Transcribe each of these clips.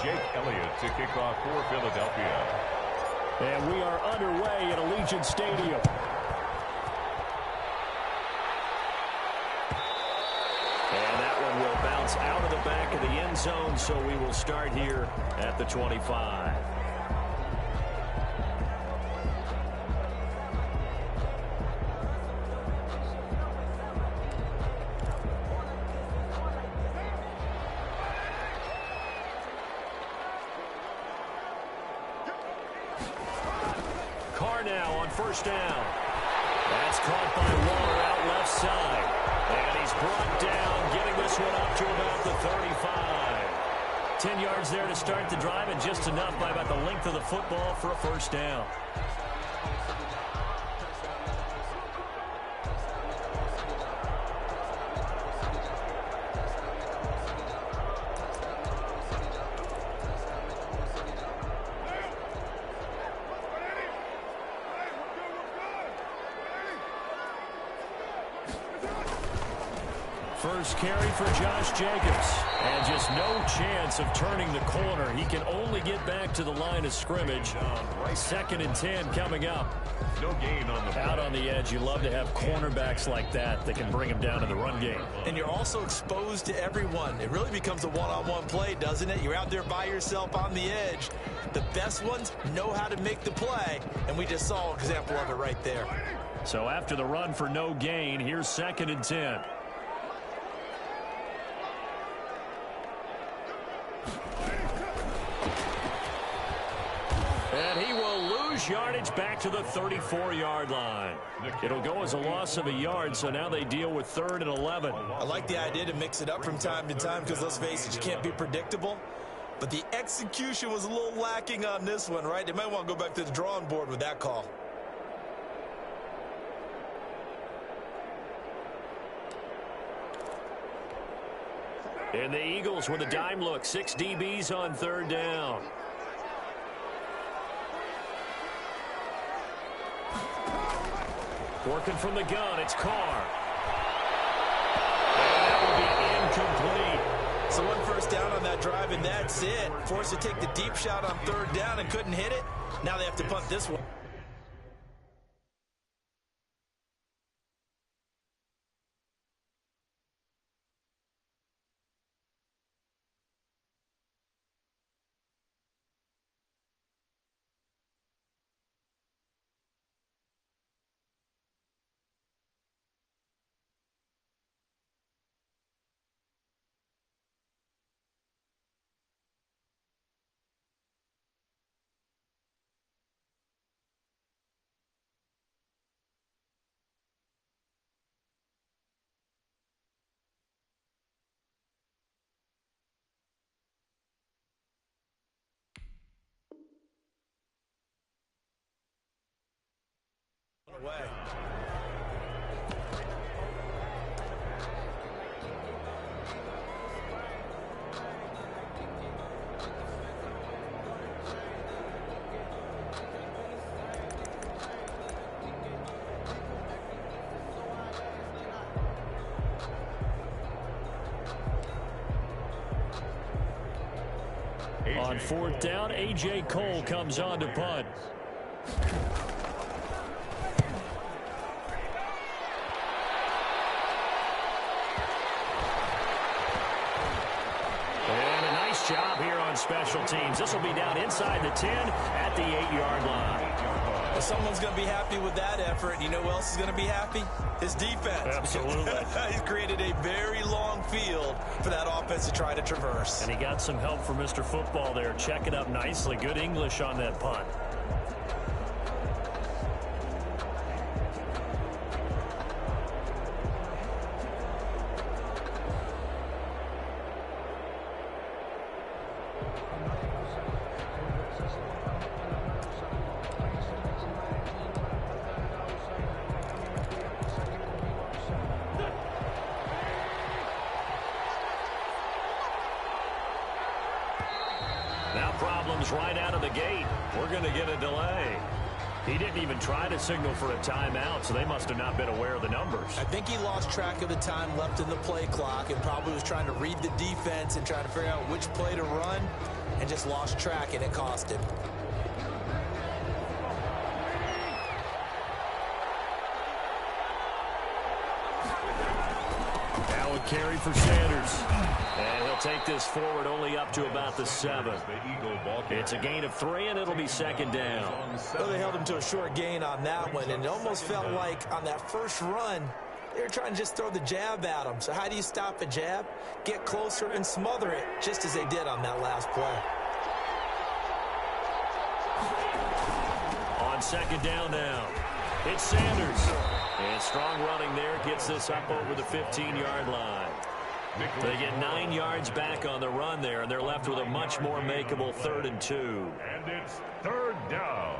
Jake Elliott to kick off for Philadelphia. And we are underway at Allegiant Stadium. And that one will bounce out of the back of the end zone, so we will start here at the 25. First down. That's caught by Waller out left side. And he's brought down, getting this one up to about the 35. 10 yards there to start the drive, and just enough by about the length of the football for a first down. First carry for Josh Jacobs. And just no chance of turning the corner. He can only get back to the line of scrimmage. Second and 10 coming up. No gain on the play. Out on the edge, you love to have cornerbacks like that that can bring him down to the run game. And you're also exposed to everyone. It really becomes a one-on-one play, doesn't it? You're out there by yourself on the edge. The best ones know how to make the play, and we just saw an example of it right there. So after the run for no gain, here's second and 10. And he will lose yardage back to the 34-yard line. It'll go as a loss of a yard, so now they deal with 3rd and 11. I like the idea to mix it up from time to time because, let's face it, you can't be predictable. But the execution was a little lacking on this one, right? They might want to go back to the drawing board with that call. And the Eagles with a dime look. 6 DBs on 3rd down. Working from the gun, it's Carr. And that will be incomplete. So 1 first down on that drive, and that's it. Forced to take the deep shot on 3rd down and couldn't hit it. Now they have to punt this one. Away. On 4th down, A.J. Cole comes on to punt. Job here on special teams. This will be down inside the 10 at the 8-yard line. Well, someone's going to be happy with that effort. You know who else is going to be happy? His defense. Absolutely. He's created a very long field for that offense to try to traverse. And he got some help from Mr. Football there. Check it up nicely. Good English on that punt. Now problems right out of the gate. We're going to get a delay. He didn't even try to signal for a timeout, so they must have not been aware of the numbers. I think he lost track of the time left in the play clock and probably was trying to read the defense and trying to figure out which play to run and just lost track, and it cost him. Now a carry for Sanders. And he'll take this forward only up to about the 7. It's a gain of 3, and it'll be second down. Well, they held him to a short gain on that one, and it almost felt like on that first run, they were trying to just throw the jab at him. So how do you stop a jab? Get closer and smother it, just as they did on that last play. On second down now, it's Sanders. And strong running there gets this up over the 15-yard line. They get 9 yards back on the run there, and they're left with a much more makeable 3rd and 2. And it's 3rd down.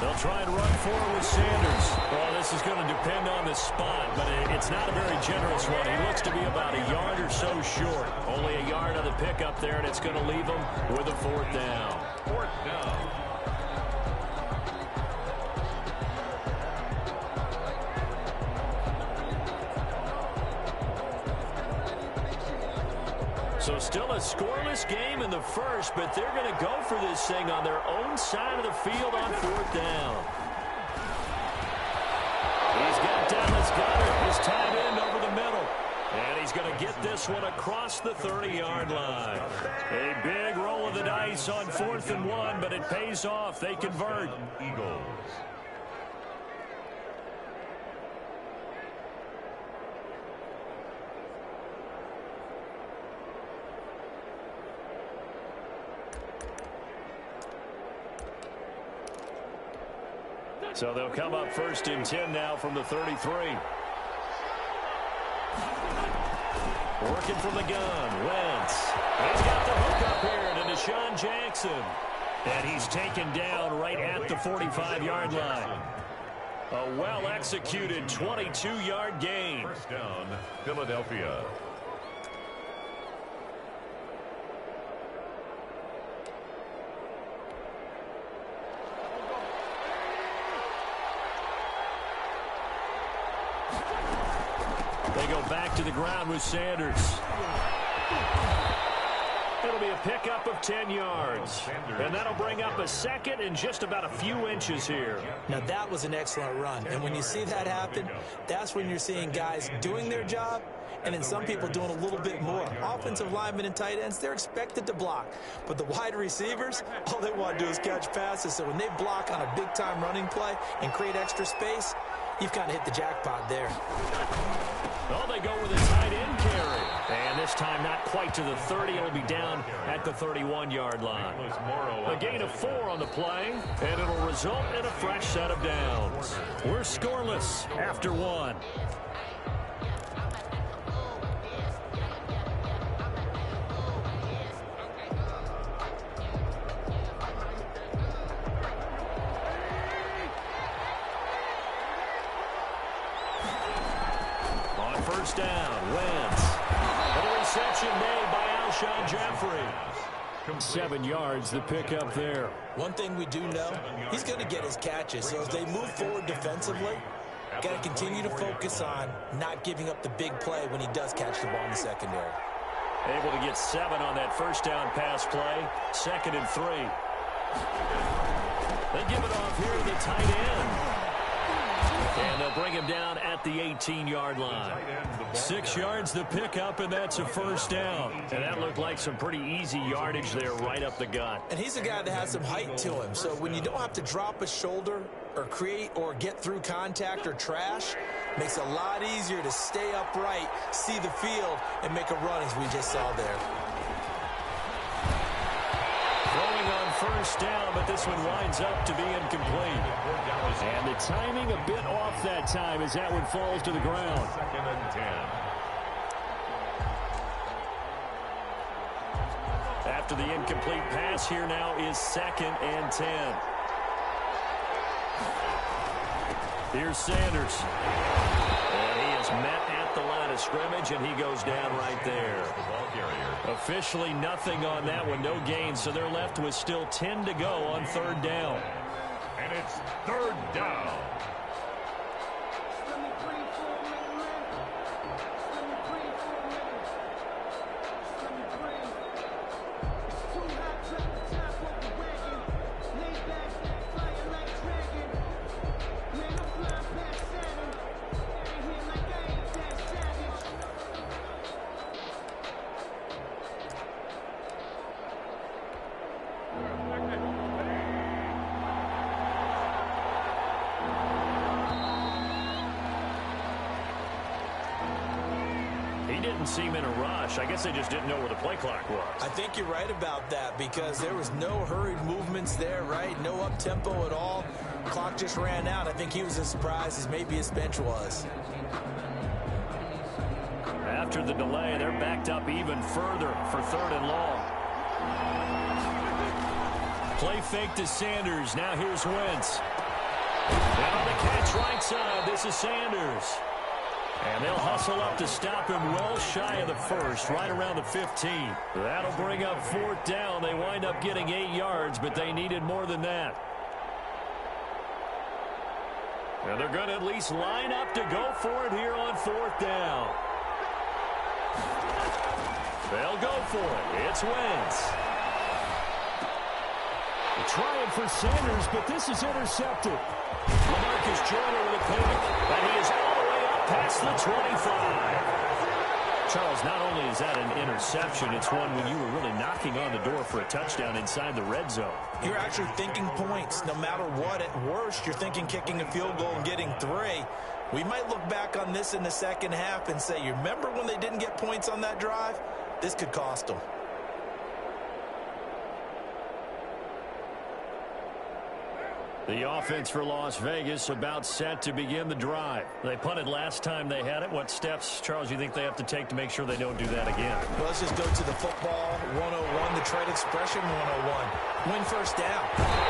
They'll try and run forward with Sanders. Well, this is going to depend on the spot, but it's not a very generous one. He looks to be about a yard or so short. Only a yard on the pickup there, and it's going to leave him with a 4th down. 4th down. So still a scoreless game in the first, but they're going to go for this thing on their own side of the field on 4th down. He's got Dallas Goedert, his tight end, over the middle. And he's going to get this one across the 30-yard line. A big roll of the dice on 4th and 1, but it pays off. They convert. Eagles. So they'll come up 1st and 10 now from the 33. Working from the gun, Wentz. He's got the hook up here to Deshaun Jackson. And he's taken down right at the 45-yard line. A well-executed 22-yard gain. 1st down, Philadelphia. They go back to the ground with Sanders. It'll be a pickup of 10 yards. And that'll bring up a 2nd and just about a few inches here. Now, that was an excellent run. And when you see that happen, that's when you're seeing guys doing their job and then some people doing a little bit more. Offensive linemen and tight ends, they're expected to block. But the wide receivers, all they want to do is catch passes. So when they block on a big-time running play and create extra space, you've kind of hit the jackpot there. Well, they go with a tight end carry. And this time not quite to the 30. It'll be down at the 31-yard line. A gain of 4 on the play, and it'll result in a fresh set of downs. We're scoreless after 1. On 1st down, Wentz. And a reception made by Alshon Jeffrey. 7 yards, the pickup there. One thing we do know, he's going to get his catches. So as they move forward defensively, got to continue to focus on not giving up the big play when he does catch the ball in the secondary. Able to get 7 on that 1st down pass play. 2nd and 3. They give it off here to the tight end. And they'll bring him down at the 18-yard line. 6 yards the pickup, and that's a 1st down. And that looked like some pretty easy yardage there right up the gut. And he's a guy that has some height to him. So when you don't have to drop a shoulder or create or get through contact or trash, makes it a lot easier to stay upright, see the field, and make a run as we just saw there. Throwing on 1st down, but this one winds up to be incomplete. And the timing a bit off that time as that one falls to the ground. 2nd and 10. After the incomplete pass, here now is 2nd and 10. Here's Sanders. And he is met at at the line of scrimmage, and he goes down right there. The ball carrier. Officially nothing on that one, no gain, so they're left with still 10 to go on third down. And it's third down. Seem in a rush. I guess they just didn't know where the play clock was. I think you're right about that because there was no hurried movements there, right? No up-tempo at all. Clock just ran out. I think he was as surprised as maybe his bench was. After the delay, they're backed up even further for third and long. Play fake to Sanders. Now here's Wentz. And on the catch right side, this is Sanders. And they'll hustle up to stop him well shy of the first, right around the 15. That'll bring up fourth down. They wind up getting 8 yards, but they needed more than that. And they're going to at least line up to go for it here on fourth down. They'll go for it. It's Wentz. Trying for Sanders, but this is intercepted. LaMarcus Joyner with a pick, and he is all the way up past the 25. Charles, not only is that an interception, it's one when you were really knocking on the door for a touchdown inside the red zone. You're actually thinking points. No matter what, at worst, you're thinking kicking a field goal and getting 3. We might look back on this in the second half and say, you remember when they didn't get points on that drive? This could cost them. The offense for Las Vegas about set to begin the drive. They punted last time they had it. What steps, Charles, you think they have to take to make sure they don't do that again? Well, let's just go to the football 101, the trade expression 101. Win first down.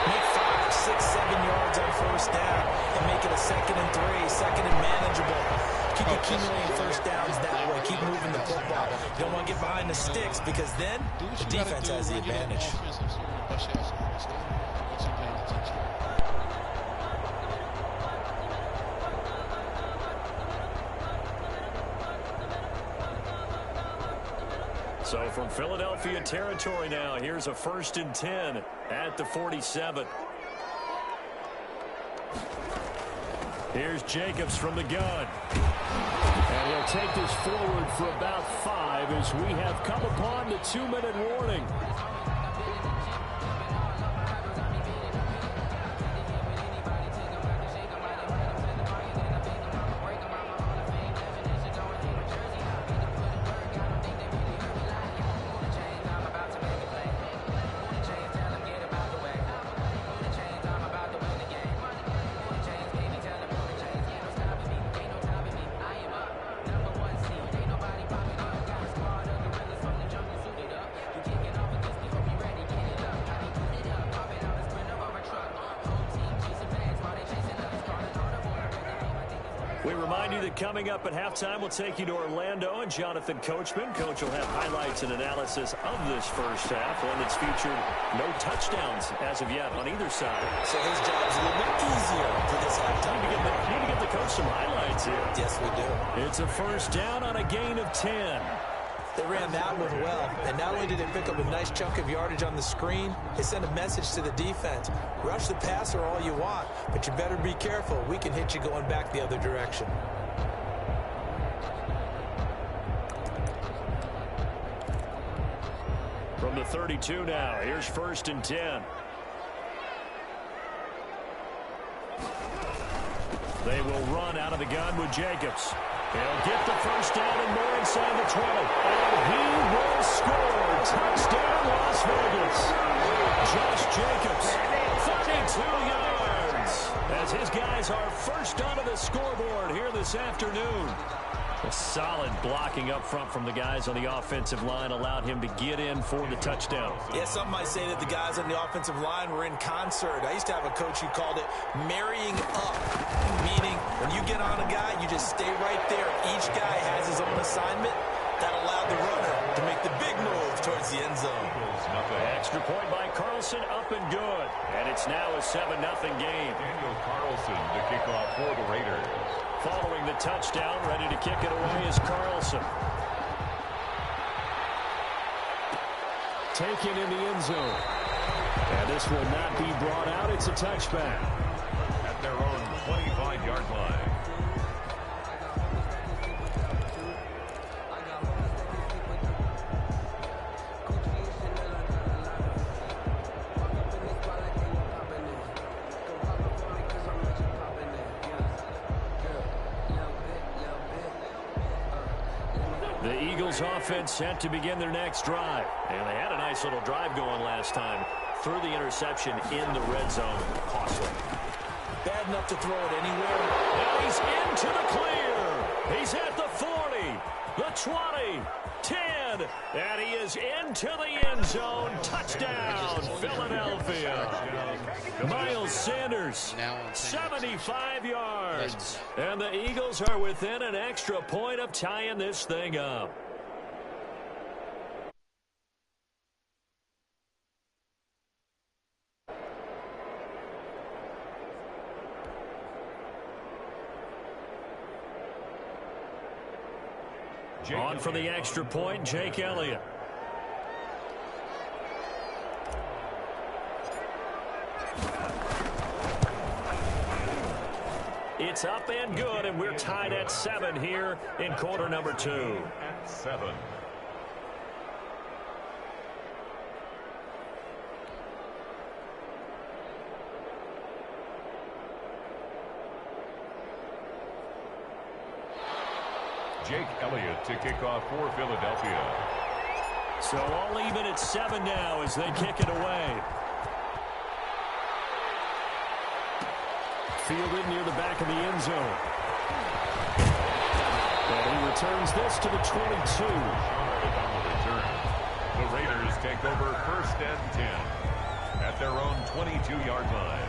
Make 5, 6, 7 yards on first down and make it a 2nd and 3, second and manageable. Keep accumulating first downs that way. Keep moving the football. You don't want to get behind the sticks because then the defense has the advantage. So from Philadelphia territory now, here's a 1st and 10 at the 47. Here's Jacobs from the gun. And he'll take this forward for about 5 as we have come upon the 2-minute warning. Coming up at halftime, we'll take you to Orlando and Jonathan Coachman. Coach will have highlights and analysis of this first half, one that's featured no touchdowns as of yet on either side. So his job's a little bit easier for this halftime. Need to get the coach some highlights here. Yes, we do. It's a first down on a gain of 10. They ran that one well, and not only did they pick up a nice chunk of yardage on the screen, they sent a message to the defense. Rush the passer all you want, but you better be careful. We can hit you going back the other direction. From the 32 now, here's 1st and 10. They will run out of the gun with Jacobs. He'll get the first down and more inside the 20. And he will score. Touchdown, Las Vegas. Josh Jacobs, 32 yards. As his guys are first onto the scoreboard here this afternoon. A solid blocking up front from the guys on the offensive line allowed him to get in for the touchdown. Yeah, some might say that the guys on the offensive line were in concert. I used to have a coach who called it marrying up, meaning when you get on a guy, you just stay right there. Each guy has his own assignment. That allowed the runner to make the big move towards the end zone. Extra point by Carlson, up and good. And it's now a 7-0 game. Daniel Carlson to kick off for the Raiders. Following the touchdown, ready to kick it away is Carlson. Taken in the end zone. And this will not be brought out. It's a touchback. At their own 25-yard line. The Eagles offense set to begin their next drive. And they had a nice little drive going last time. Threw the interception in the red zone. Costly. Bad enough to throw it anywhere. And he's into the clear. He's at the 40, the 20, 10. And he is into the end zone. Touchdown, Philadelphia. Miles Sanders, 75 yards. And the Eagles are within an extra point of tying this thing up. On for the extra point, Jake Elliott. It's up and good, and we're tied at 7 here in quarter number 2. At 7. Jake Elliott to kick off for Philadelphia. So all even at 7 now as they kick it away. Fielded near the back of the end zone. And he returns this to the 22. The Raiders take over 1st and 10 at their own 22-yard line.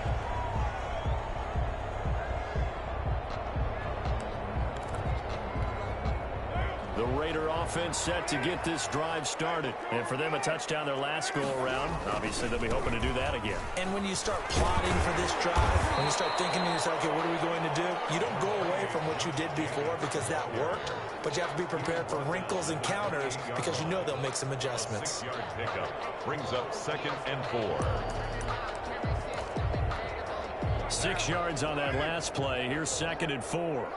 The Raider offense set to get this drive started. And for them, a touchdown their last go-around. Obviously, they'll be hoping to do that again. And when you start plotting for this drive, when you start thinking to yourself, okay, what are we going to do? You don't go away from what you did before because that worked, but you have to be prepared for wrinkles and counters because you know they'll make some adjustments. 6-yard pickup brings up 2nd and 4. 6 yards on that last play. Here's 2nd and 4.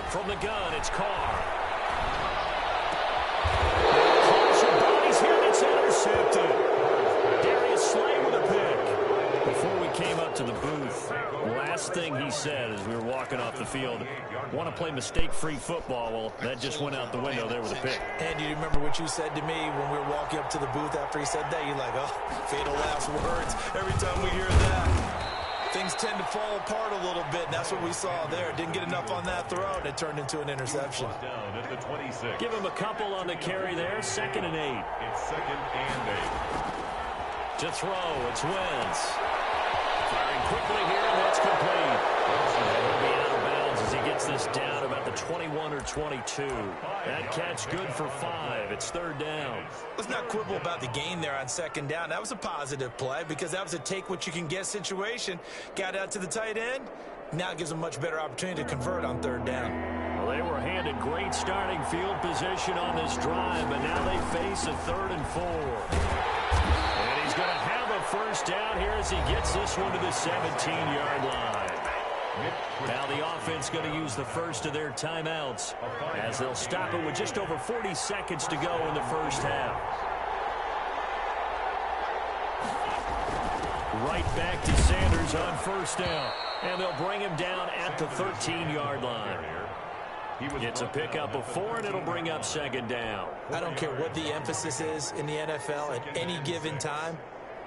From the gun, it's Carr. Bodies here, and it's intercepted. Darius Slay with a pick. Before we came up to the booth, last thing he said as we were walking off the field, want to play mistake-free football. Well, that just went out the window there with a pick. And do you remember what you said to me when we were walking up to the booth after he said that? You're like, oh, fatal last words. Every time we hear that, things tend to fall apart a little bit, and that's what we saw there. Didn't get enough on that throw, and it turned into an interception. Down at the 26. Give him a couple on the carry there. 2nd and 8. It's 2nd and 8. To throw, it's Wentz. Firing quickly here, and that's complete. And he'll be out of bounds as he gets this down about the 21 or 22. That catch good for 5. It's 3rd down. Let's not quibble about the gain there on 2nd down. That was a positive play because that was a take-what-you-can-get situation. Got out to the tight end. Now it gives them a much better opportunity to convert on 3rd down. Well, they were handed great starting field position on this drive, but now they face a 3rd and 4. And he's going to have a 1st down here as he gets this one to the 17-yard line. Now the offense going to use the first of their timeouts as they'll stop it with just over 40 seconds to go in the 1st half. Right back to Sanders on 1st down. And they'll bring him down at the 13-yard line. It's a pickup of 4, and it'll bring up 2nd down. I don't care what the emphasis is in the NFL at any given time.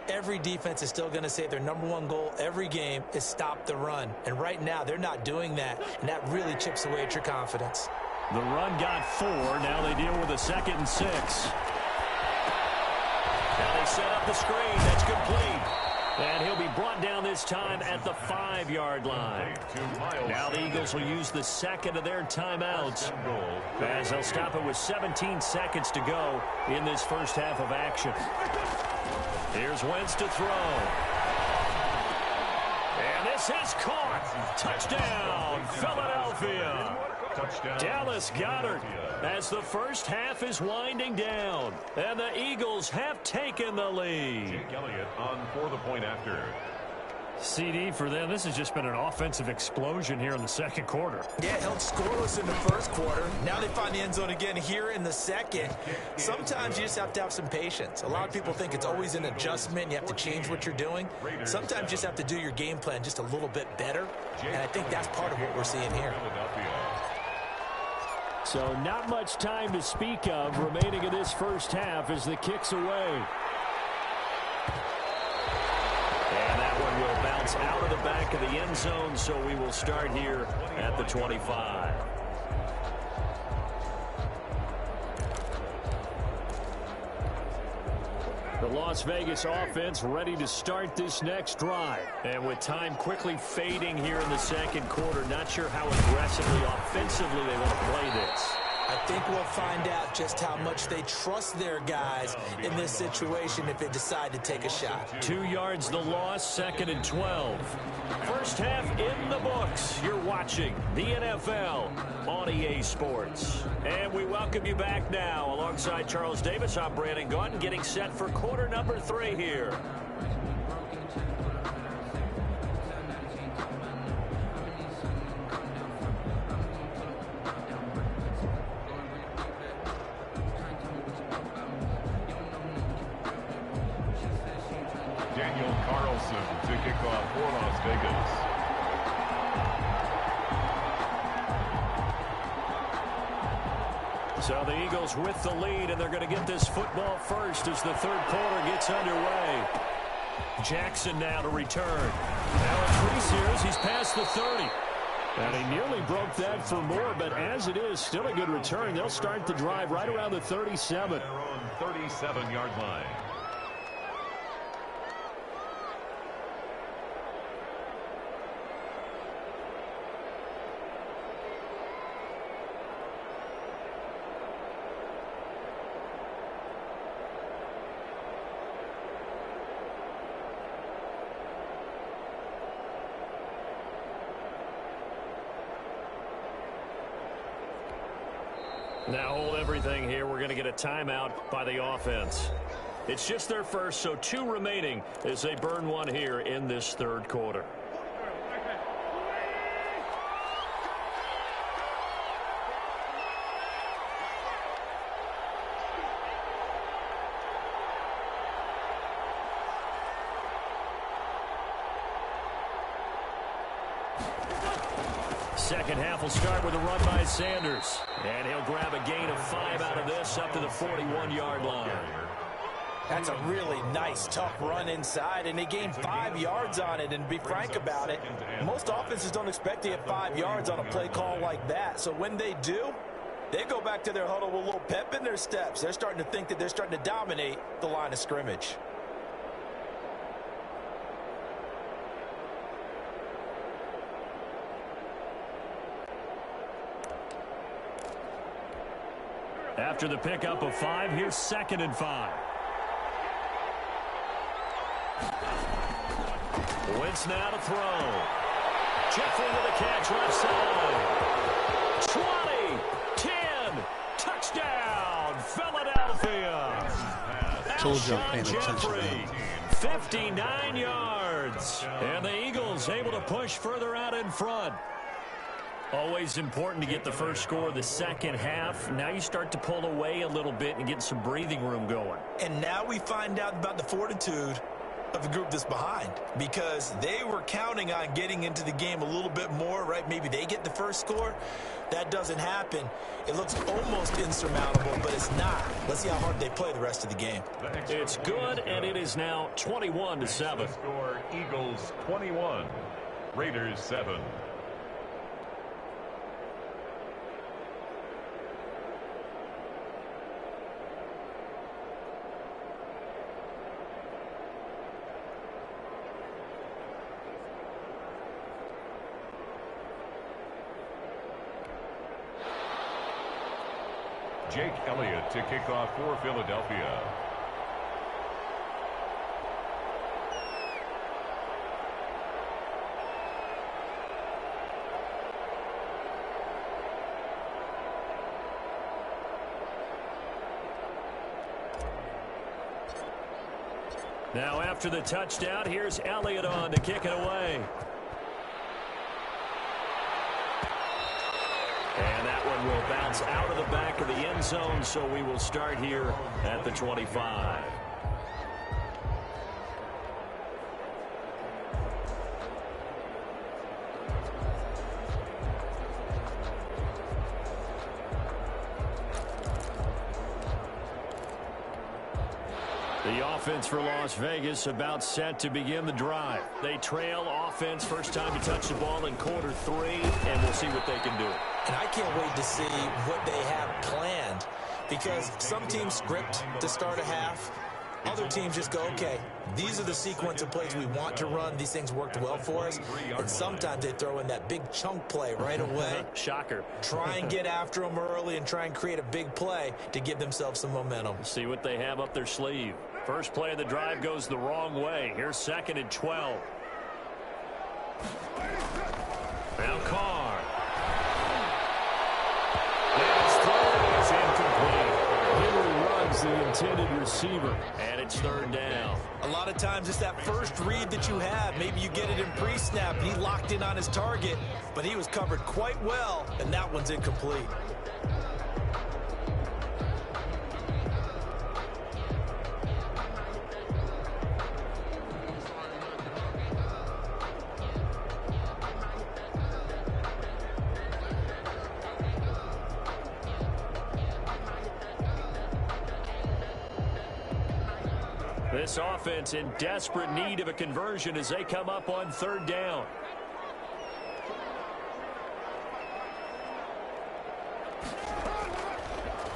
Every defense is still going to say their #1 goal every game is stop the run. And right now, they're not doing that, and that really chips away at your confidence. The run got 4. Now they deal with a 2nd and 6. Now they set up the screen. That's complete. And he'll be brought down this time at the 5-yard line. Now the Eagles will use the second of their timeouts as they'll stop it with 17 seconds to go in this first half of action. Here's Wentz to throw. And this is caught. Touchdown, Philadelphia. Touchdown. Dallas Goedert as the first half is winding down. And the Eagles have taken the lead. Jake Elliott on for the point after. CD for them. This has just been an offensive explosion here in the second quarter. Yeah, held scoreless in the first quarter. Now they find the end zone again here in the second. Sometimes you just have to have some patience. A lot of people think it's always an adjustment. You have to change what you're doing. Sometimes you just have to do your game plan just a little bit better. And I think that's part of what we're seeing here. So not much time to speak of remaining in this first half as the kick's away. And that one will bounce out of the back of the end zone, so we will start here at the 25. The Las Vegas offense ready to start this next drive. And with time quickly fading here in the second quarter, not sure how aggressively, offensively they want to play this. I think we'll find out just how much they trust their guys in this situation if they decide to take a shot. 2 yards the loss, 2nd and 12. First half in the books. You're watching the NFL on EA Sports. And we welcome you back now. Alongside Charles Davis, I'm Brandon Gaudin, getting set for quarter number 3 here. To kick off for Las Vegas. So the Eagles with the lead, and they're going to get this football first as the third quarter gets underway. Jackson now to return. Now increase here as he's past the 30. And he nearly broke that for more, but as it is, still a good return. They'll start the drive right around the 37. Their own 37-yard line. Now hold everything here. We're going to get a timeout by the offense. It's just their first, so 2 remaining as they burn one here in this third quarter. Second half will start with a run by Sanders. And he'll grab a gain of 5 out of this up to the 41-yard line. That's a really nice, tough run inside, and they gained 5 yards on it. And to be frank about it, most offenses don't expect to get 5 yards on a play call like that. So when they do, they go back to their huddle with a little pep in their steps. They're starting to think that they're starting to dominate the line of scrimmage. After the pickup of 5, here's 2nd and 5. Wentz now to throw. Jeffrey with a catch left side. 20, 10, touchdown, Philadelphia. Told you I'm paying Jeffrey, 59 yards. And the Eagles able to push further out in front. Always important to get the first score of the second half. Now you start to pull away a little bit and get some breathing room going. And now we find out about the fortitude of the group that's behind because they were counting on getting into the game a little bit more, right? Maybe they get the first score. That doesn't happen. It looks almost insurmountable, but it's not. Let's see how hard they play the rest of the game. It's good, and it is now 21-7. Score Eagles 21, Raiders 7. Jake Elliott to kick off for Philadelphia. Now after the touchdown, here's Elliott on to kick it away. And that one will bounce out of the back of the end zone, so we will start here at the 25. The offense for Las Vegas about set to begin the drive. They trail offense first time to touch the ball in quarter 3, and we'll see what they can do. And I can't wait to see what they have planned because some teams script to start a half. Other teams just go, okay, these are the sequence of plays we want to run. These things worked well for us. And sometimes they throw in that big chunk play right away. Shocker. Try and get after them early and try and create a big play to give themselves some momentum. See what they have up their sleeve. First play of the drive goes the wrong way. Here's 2nd and 12. Now Carr. And his throw is incomplete. Henry runs the intended receiver, and it's 3rd down. A lot of times it's that first read that you have. Maybe you get it in pre-snap. He locked in on his target, but he was covered quite well, and that one's incomplete. This offense in desperate need of a conversion as they come up on 3rd down.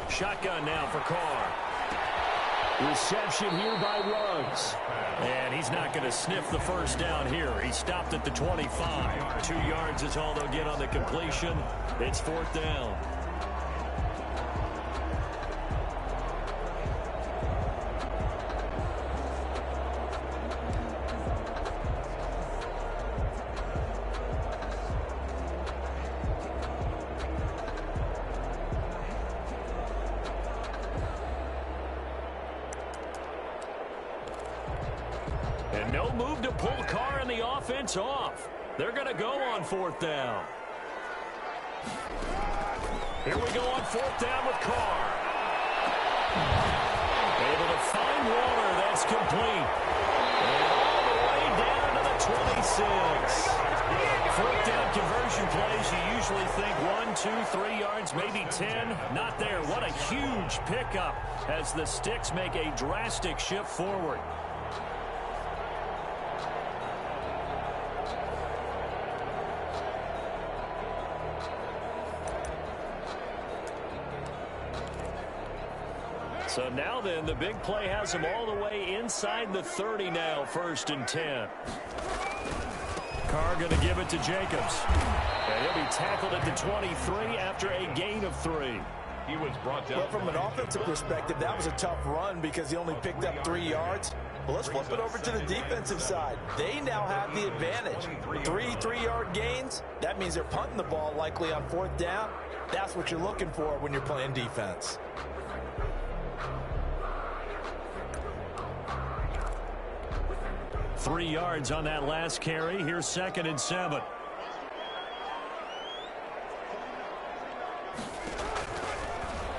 Shotgun now for Carr. Reception here by Ruggs. And he's not going to sniff the first down here. He stopped at the 25. 2 yards is all they'll get on the completion. It's 4th down. And no move to pull Carr and the offense off. They're going to go on 4th down. Here we go on 4th down with Carr. Able to find Waller. That's complete. And all the way down to the 26. 4th down conversion plays, you usually think 1, 2, 3 yards, maybe 10. Not there. What a huge pickup as the Sticks make a drastic shift forward. So now then, the big play has him all the way inside the 30 now, 1st and 10. Carr going to give it to Jacobs. And he'll be tackled at the 23 after a gain of 3. He was brought down. Well, from an offensive perspective, that was a tough run because he only picked up 3 yards. Well, let's flip it over to the defensive side. They now have the advantage. 3 3-yard gains, that means they're punting the ball likely on 4th down. That's what you're looking for when you're playing defense. Three yards on that last carry. Here's 2nd and 7.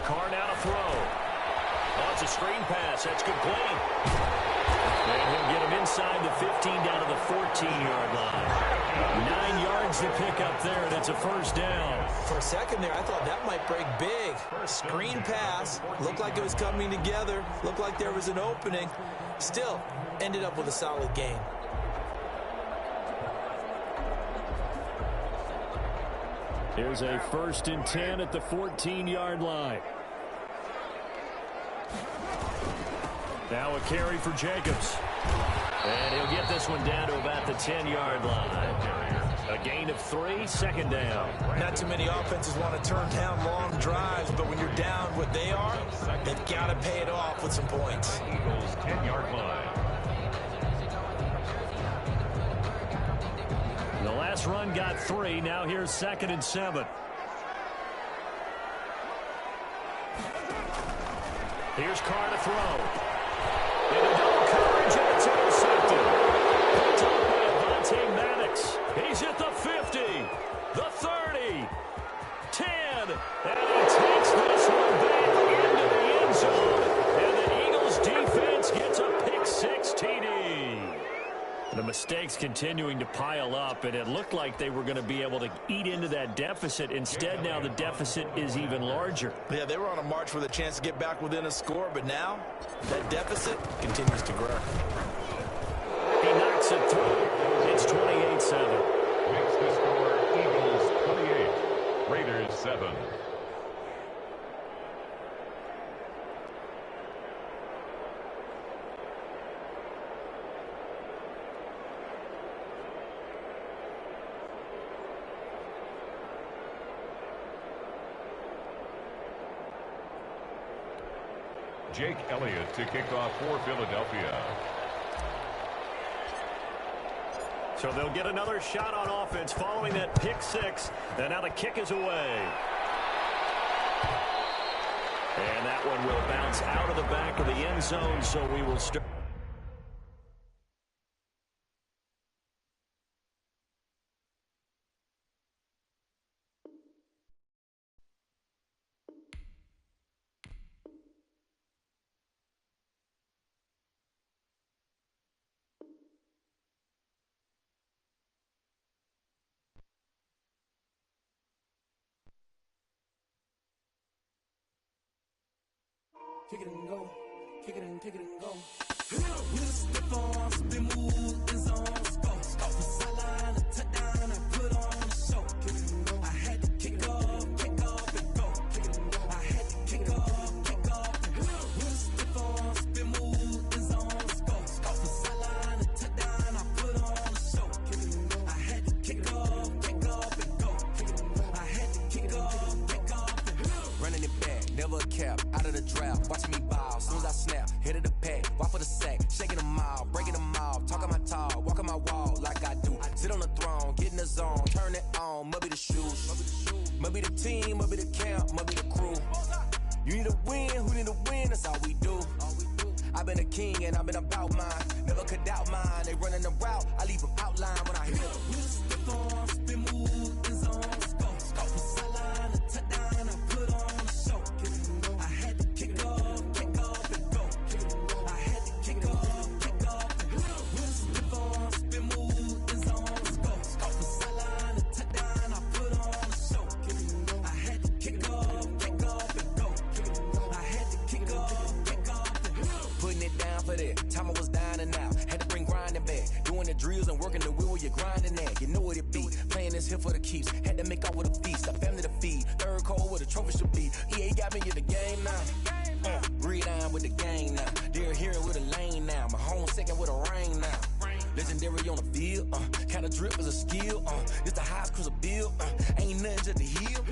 Carr now to throw. Oh, it's a screen pass. That's complete. And he'll get him inside the pickup there, and it's a first down. For a second there, I thought that might break big. Screen pass. Looked like it was coming together. Looked like there was an opening. Still, ended up with a solid gain. Here's a 1st and 10 at the 14-yard line. Now a carry for Jacobs. And he'll get this one down to about the 10-yard line. A gain of 3, 2nd down. Not too many offenses want to turn down long drives, but when you're down what they are, they've got to pay it off with some points. Eagles 10-yard line. The last run got 3. Now here's 2nd and 7. Here's Carr to throw. Into double coverage, and it's intercepted. Picked up by Avonte Maddox. He's at the 50, the 30, 10, and he takes this one back into the end zone. And the Eagles defense gets a pick-6 TD. The mistakes continuing to pile up, and it looked like they were going to be able to eat into that deficit. Instead, now the deficit is even larger. Yeah, they were on a march with a chance to get back within a score, but now that deficit continues to grow. He knocks it through. It's 28-7. Makes the score Eagles 28, Raiders 7. Jake Elliott to kick off for Philadelphia. So they'll get another shot on offense following that pick-6. And now the kick is away. And that one will bounce out of the back of the end zone, so we will start. Kick it and go, kick it and go. With a stiff arm, spin move, in zones, go. From sideline to touchdown, I put on the show. Kick it and go. I had to kick off and go. Kick it and go. I had to kick off and go. With a stiff arm, spin move, in zones, go. From sideline to touchdown, I put on the show. Kick it and go. I had to kick off and go. Kick it and go. I had to kick off and go. Running it back, never a cap, out of the draft. Watching me ball, soon as I snap, hit of the pack, walk for the sack, shaking them all, breaking them off, talking my talk, walking my wall like I do. Sit on the throne, get in the zone, turn it on, must be the shoes, must be the team, must be the camp, must be the crew. You need a win, who need a win, that's all we do. I've been a king and I've been about mine, never could doubt mine. They running the route, I leave them outline when I hit them. Stiff arm, spin move, in zones, go. From sideline to touchdown, I put on the show. I had to kick off and go. I had to kick off and go. With a stiff arm, spin move, in zones, go. From sideline to touchdown, I put on the show. I had to kick off and go. I had to kick off and go. Putting it down for that. Time I was down and out. Had to bring grinding back. Doing the drills and working the wheel where you're grinding at. You know what it be. Playing this here for the keeps. Had to make out with a feast. A family to feed. Third cold where the trophy should be. EA got me in the game now. Read on with the game now. They're here with a lane now. My home second with a rain now. Legendary on the field. Kind of drip is a skill. This the highest cruiser bill. Ain't nothing just to heal.